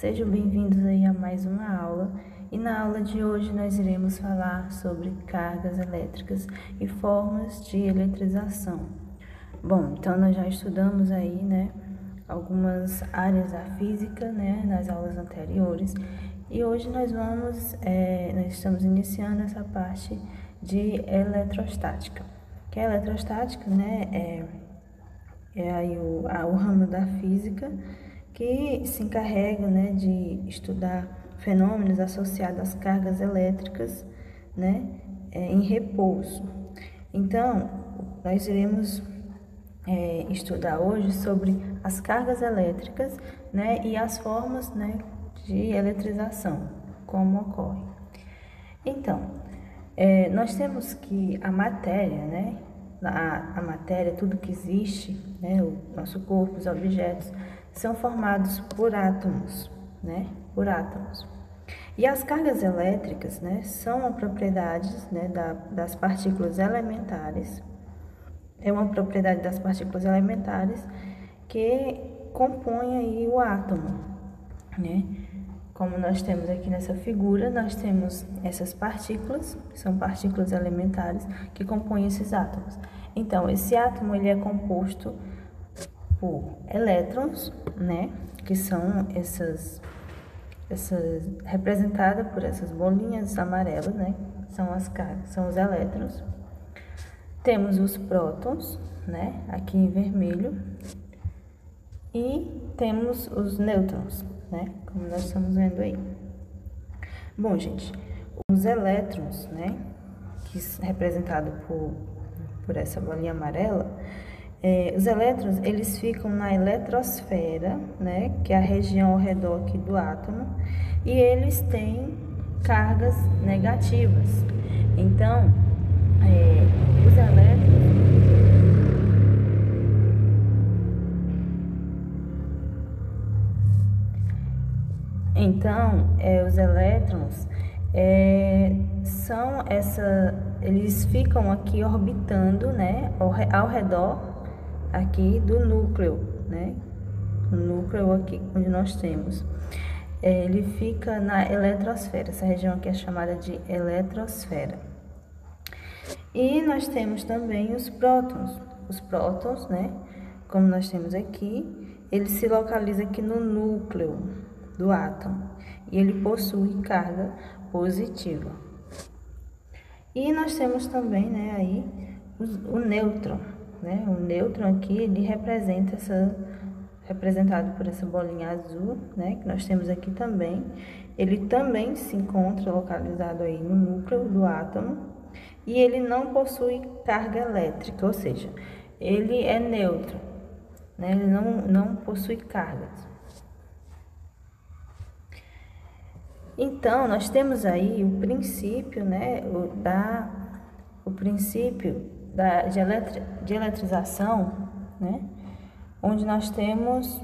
Sejam bem-vindos aí a mais uma aula, e na aula de hoje nós iremos falar sobre cargas elétricas e formas de eletrização. Bom, então nós já estudamos aí, algumas áreas da física, nas aulas anteriores, e hoje nós estamos iniciando essa parte de eletrostática, que a eletrostática, é aí o ramo da física que se encarrega, de estudar fenômenos associados às cargas elétricas, em repouso. Então, nós iremos estudar hoje sobre as cargas elétricas, e as formas, de eletrização, como ocorre. Então, nós temos que a matéria, a matéria, tudo que existe, o nosso corpo, os objetos, são formados por átomos, por átomos. E as cargas elétricas, são propriedades, das partículas elementares. É uma propriedade das partículas elementares que compõem aí o átomo, Como nós temos aqui nessa figura, nós temos essas partículas, que são partículas elementares, que compõem esses átomos. Então, esse átomo ele é composto por elétrons, que são essas representadas por essas bolinhas amarelas, são as cargas, são os elétrons. Temos os prótons, aqui em vermelho, e temos os nêutrons, como nós estamos vendo aí. Bom, gente, os elétrons, que é representado por essa bolinha amarela, os elétrons, eles ficam na eletrosfera, que é a região ao redor aqui do átomo, e eles têm cargas negativas. Então, os elétrons... os elétrons eles ficam aqui orbitando, ao redor aqui do núcleo, o núcleo aqui onde nós temos. Ele fica na eletrosfera, essa região aqui é chamada de eletrosfera. E nós temos também os prótons. Os prótons, como nós temos aqui, ele se localiza aqui no núcleo do átomo e ele possui carga positiva. E nós temos também, aí o nêutron, O nêutron aqui ele representado por essa bolinha azul, que nós temos aqui também. Ele também se encontra localizado aí no núcleo do átomo e ele não possui carga elétrica, ou seja, ele é neutro, ele não possui cargas. Então, nós temos aí o princípio, de eletrização, onde nós temos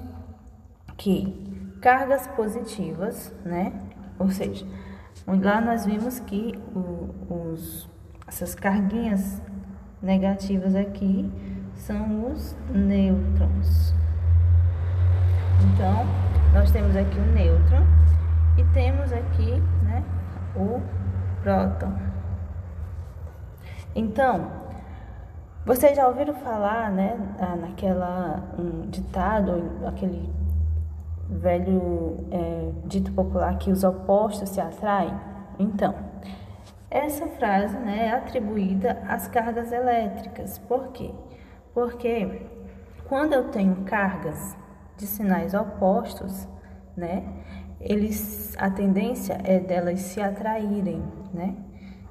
que cargas positivas, ou seja, lá nós vimos que essas carguinhas negativas aqui são os nêutrons. Então, nós temos aqui o nêutron e temos aqui, o próton. Então, vocês já ouviram falar, ditado, aquele velho dito popular que os opostos se atraem? Então, essa frase, é atribuída às cargas elétricas. Por quê? Porque quando eu tenho cargas de sinais opostos, a tendência é delas se atraírem,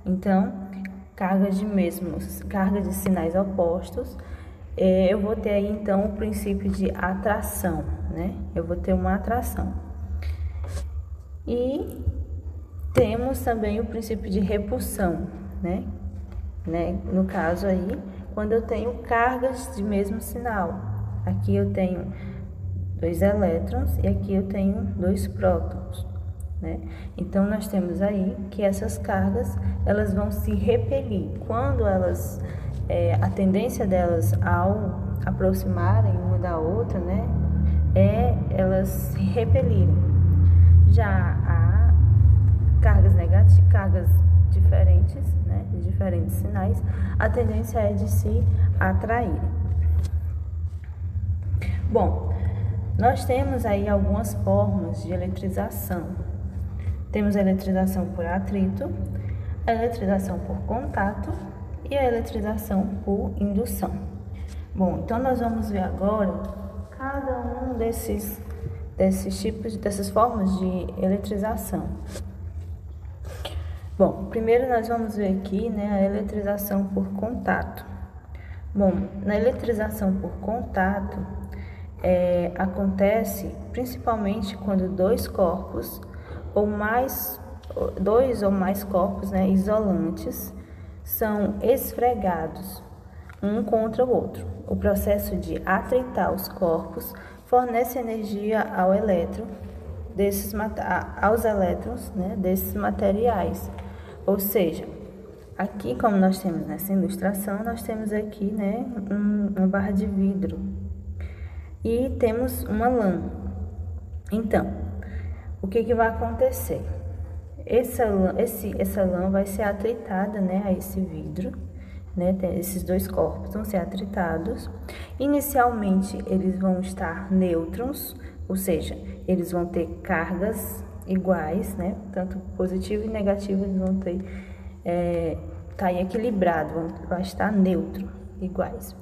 Então, carga de sinais opostos, eu vou ter aí então o princípio de atração, Eu vou ter uma atração. E temos também o princípio de repulsão, No caso aí, quando eu tenho cargas de mesmo sinal. Aqui eu tenho 2 elétrons e aqui eu tenho 2 prótons, Então, nós temos aí que essas cargas, elas vão se repelir. Quando a tendência delas ao aproximarem uma da outra, é elas se repelirem. Já há cargas negativas, cargas diferentes, né, de diferentes sinais, a tendência é de se atraírem. Bom, nós temos aí algumas formas de eletrização. Temos a eletrização por atrito, a eletrização por contato e a eletrização por indução. Bom, então nós vamos ver agora cada um desses tipos, dessas formas de eletrização. Bom, primeiro nós vamos ver aqui, né, a eletrização por contato. Bom, na eletrização por contato, acontece principalmente quando dois ou mais corpos, né, isolantes são esfregados um contra o outro. O processo de atritar os corpos fornece energia aos elétrons, né, desses materiais. Ou seja, aqui, como nós temos nessa ilustração, nós temos aqui, né, uma barra de vidro e temos uma lã. Então, o que vai acontecer? Essa lã vai ser atritada, né, a esse vidro, né, esses dois corpos vão ser atritados. Inicialmente, eles vão estar nêutrons, ou seja, eles vão ter cargas iguais, né, tanto positivo e negativo, eles vão ter, tá equilibrado, vai estar neutro, iguais.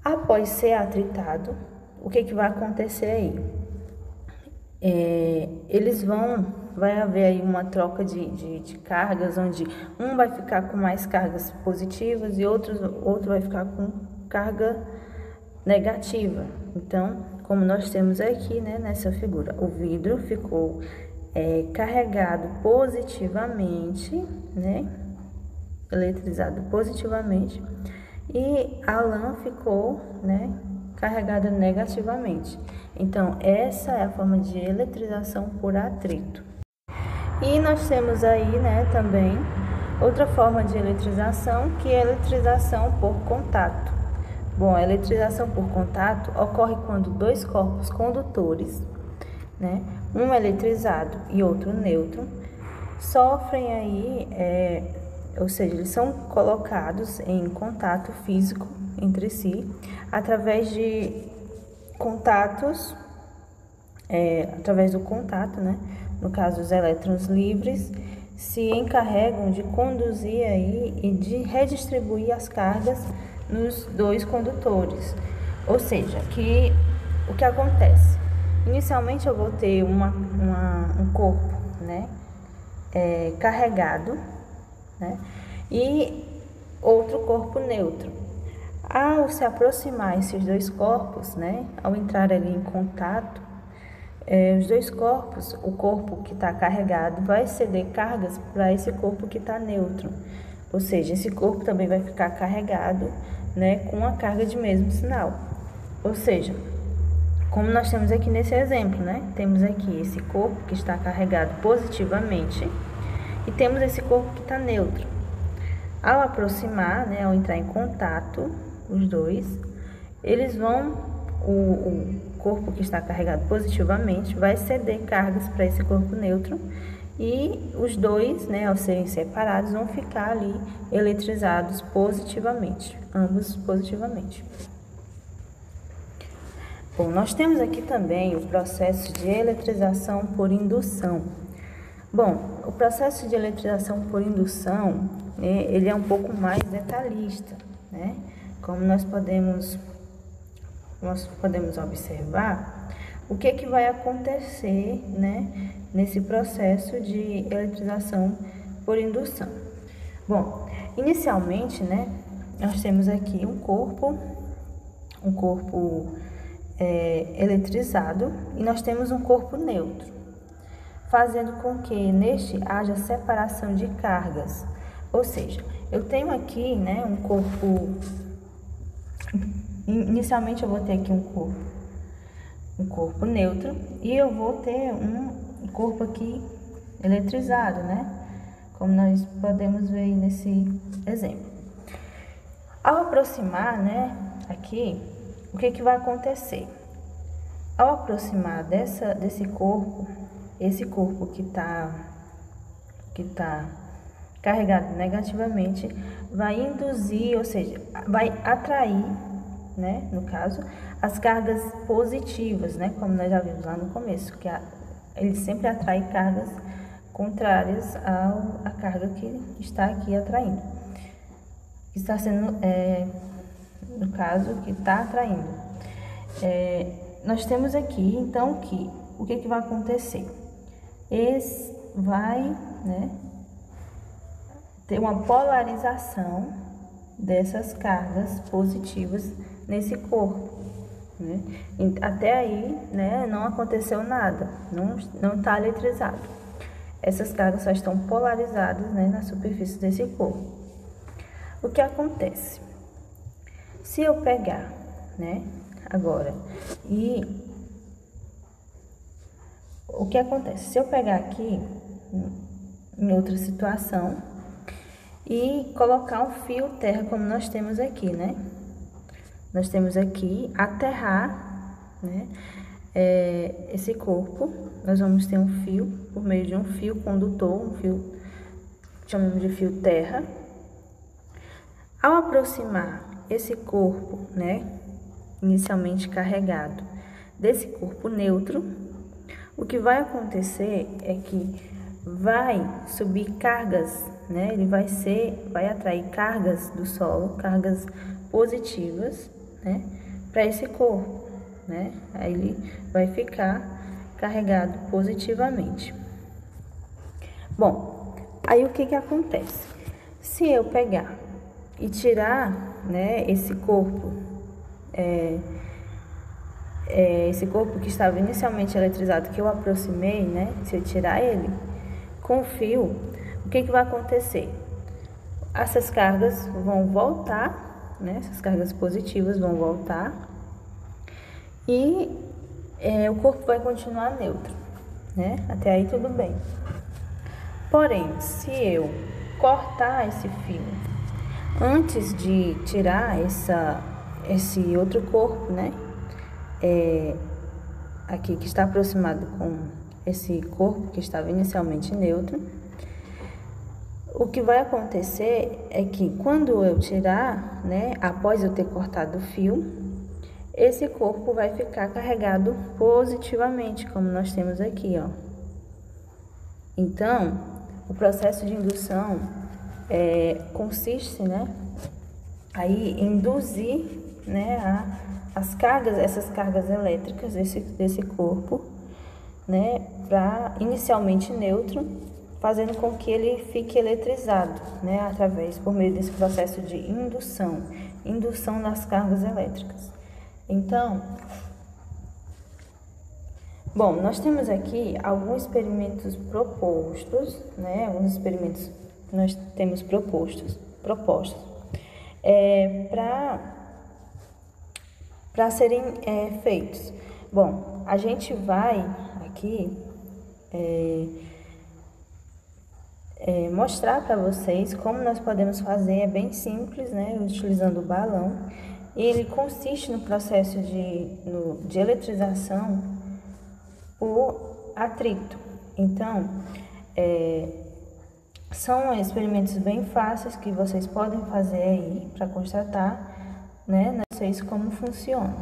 Após ser atritado, o que vai acontecer aí? Vai haver aí uma troca de cargas, onde um vai ficar com mais cargas positivas e outro vai ficar com carga negativa. Então, como nós temos aqui, né, nessa figura, o vidro ficou carregado positivamente, né, eletrizado positivamente, e a lã ficou, né, carregada negativamente. Então, essa é a forma de eletrização por atrito. E nós temos aí, né, também outra forma de eletrização, que é a eletrização por contato. Bom, a eletrização por contato ocorre quando dois corpos condutores, né, um eletrizado e outro nêutron, sofrem aí, ou seja, eles são colocados em contato físico entre si, através de contatos, através do contato, né? No caso, os elétrons livres se encarregam de conduzir aí e de redistribuir as cargas nos dois condutores. Ou seja, o que acontece? Inicialmente eu vou ter um corpo, né, carregado, né, e outro corpo neutro. Ao se aproximar esses dois corpos, né, ao entrar ali em contato, os dois corpos, o corpo que está carregado vai ceder cargas para esse corpo que está neutro. Ou seja, esse corpo também vai ficar carregado, né, com a carga de mesmo sinal. Ou seja, como nós temos aqui nesse exemplo, né, temos aqui esse corpo que está carregado positivamente e temos esse corpo que está neutro. Ao aproximar, né, ao entrar em contato, os dois, eles vão, o corpo que está carregado positivamente vai ceder cargas para esse corpo neutro e os dois, né, ao serem separados, vão ficar ali eletrizados positivamente, ambos positivamente. Bom, nós temos aqui também o processo de eletrização por indução. Bom, o processo de eletrização por indução, né, ele é um pouco mais detalhista, né? Como nós podemos observar, o que vai acontecer, né, nesse processo de eletrização por indução. Bom, inicialmente, né, nós temos aqui um corpo eletrizado e nós temos um corpo neutro, fazendo com que neste haja separação de cargas. Ou seja, eu tenho aqui, né, um corpo. Inicialmente eu vou ter aqui um corpo neutro e eu vou ter um corpo aqui eletrizado, né? Como nós podemos ver aí nesse exemplo. Ao aproximar, né, aqui, o que vai acontecer? Ao aproximar desse corpo, esse corpo que tá carregado negativamente vai induzir, ou seja, vai atrair, né, no caso, as cargas positivas, né, como nós já vimos lá no começo, que ele sempre atrai cargas contrárias à carga que está aqui atraindo, que está sendo, no caso, que está atraindo. Nós temos aqui, então, que o que vai acontecer? Esse vai, né, ter uma polarização dessas cargas positivas nesse corpo, né? Até aí, né, não aconteceu nada, não está eletrizado. Essas cargas só estão polarizadas, né, na superfície desse corpo. O que acontece? Se eu pegar, né, agora, e o que acontece? Se eu pegar aqui, em outra situação, e colocar um fio terra, como nós temos aqui, né? Nós temos aqui aterrar, né, esse corpo. Nós vamos ter um fio, por meio de um fio condutor, um fio, chamamos de fio terra. Ao aproximar esse corpo, né, inicialmente carregado, desse corpo neutro, o que vai acontecer é que vai subir cargas, né? Ele vai atrair cargas do solo, cargas positivas, né, para esse corpo, né? Aí ele vai ficar carregado positivamente. Bom, aí o que acontece? Se eu pegar e tirar, né, esse corpo, esse corpo que estava inicialmente eletrizado, que eu aproximei, né? Se eu tirar ele com o fio, o que vai acontecer? Essas cargas vão voltar, né? Essas cargas positivas vão voltar e o corpo vai continuar neutro, né? Até aí tudo bem. Porém, se eu cortar esse fio antes de tirar esse outro corpo, né, aqui que está aproximado com esse corpo que estava inicialmente neutro, o que vai acontecer é que quando eu tirar, né, após eu ter cortado o fio, esse corpo vai ficar carregado positivamente, como nós temos aqui, ó. Então, o processo de indução consiste, né, aí em induzir, né, essas cargas elétricas desse corpo, né, para inicialmente neutro, fazendo com que ele fique eletrizado, né, por meio desse processo de indução das cargas elétricas. Então, bom, nós temos aqui alguns experimentos propostos, né, alguns experimentos que nós temos propostos para serem feitos. Bom, a gente vai aqui mostrar para vocês como nós podemos fazer. É bem simples, né, utilizando o balão. Ele consiste no processo de eletrização por atrito. Então, são experimentos bem fáceis que vocês podem fazer aí para constatar, né, não sei como funciona.